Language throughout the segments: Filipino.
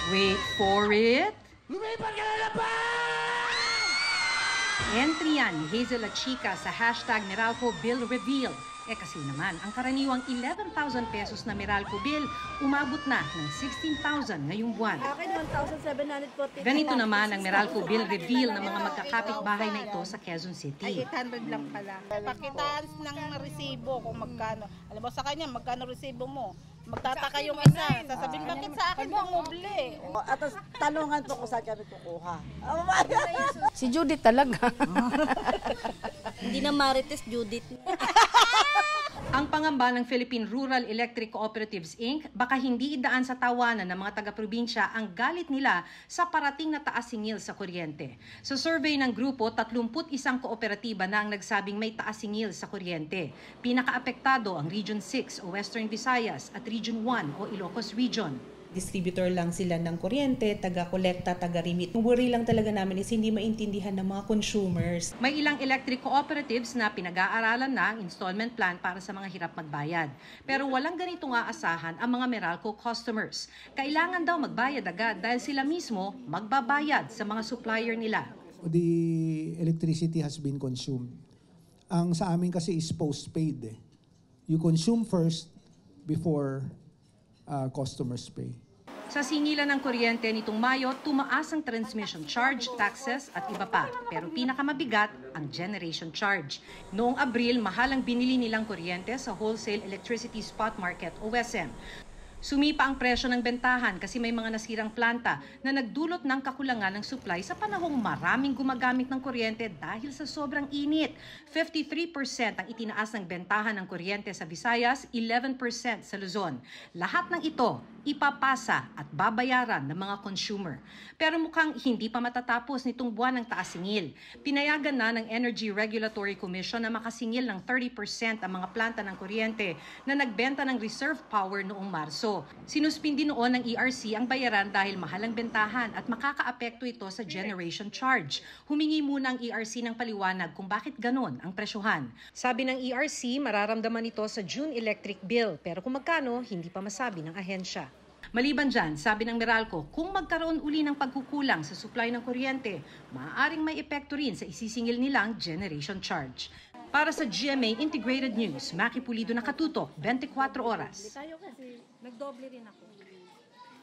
Wait for it. Lumipat ka na naman! Entry yan ni Hazel at Chica sa hashtag Meralco Bill Reveal. Kasi naman, ang karaniwang 11,000 pesos na Meralco Bill umabot na ng 16,000 ngayong buwan. Akin, 1,740. Ganito naman ang Meralco Bill Reveal ng mga magkakapit-bahay na ito sa Quezon City. Ay, 800 lang pala. Pakitaan ng resibo kung magkano. Alam mo sa kanya, magkano resibo mo. Magtataka yung isa. Sasabihin, bakit sa akin bumubli? At tanungan po kung saan kami kukuha. Si Judith talaga. Hindi na Marites, Judith. Ang pangamba ng Philippine Rural Electric Cooperatives Inc. baka hindi idaan sa tawanan ng mga taga-probinsya ang galit nila sa parating na taas singil sa kuryente. Sa survey ng grupo, 31 kooperatiba na ang nagsabing may taas singil sa kuryente. Pinakaapektado ang Region 6 o Western Visayas at Region 1 o Ilocos Region. Distributor lang sila ng kuryente, taga-kolekta, taga-remit. Ang worry lang talaga namin is hindi maintindihan ng mga consumers. May ilang electric cooperatives na pinag-aaralan na ang installment plan para sa mga hirap magbayad. Pero walang ganitong aasahan ang mga Meralco customers. Kailangan daw magbayad agad dahil sila mismo magbabayad sa mga supplier nila. The electricity has been consumed. Ang sa amin kasi is postpaid. You consume first before customers pay. Sa singilan ng kuryente nitong Mayo, tumaas ang transmission charge, taxes at iba pa. Pero pinakamabigat ang generation charge. Noong Abril, mahal ang binili nilang kuryente sa Wholesale Electricity Spot Market o WESM. Sumipa ang presyo ng bentahan kasi may mga nasirang planta na nagdulot ng kakulangan ng supply sa panahong maraming gumagamit ng kuryente dahil sa sobrang init. 53% ang itinaas ng bentahan ng kuryente sa Visayas, 11% sa Luzon. Lahat ng ito ipapasa at babayaran ng mga consumer. Pero mukhang hindi pa matatapos nitong buwan ng taas singil. Pinayagan na ng Energy Regulatory Commission na makasingil ng 30% ang mga planta ng kuryente na nagbenta ng reserve power noong Marso. Sinuspindi noon ng ERC ang bayaran dahil mahal ang bentahan at makakaapekto ito sa generation charge. Humingi muna ang ERC ng paliwanag kung bakit ganon ang presyohan. Sabi ng ERC, mararamdaman ito sa June electric bill, pero kung magkano, hindi pa masabi ng ahensya. Maliban dyan, sabi ng Meralco, kung magkaroon uli ng pagkukulang sa supply ng kuryente, maaaring may epekto rin sa isisingil nilang generation charge. Para sa GMA Integrated News, Maki Pulido nakatutok, 24 oras. Tayo kasi nagdoble rin ako.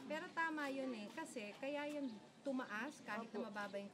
Pero tama yun kasi kaya yun tumaas kahit na mababa yung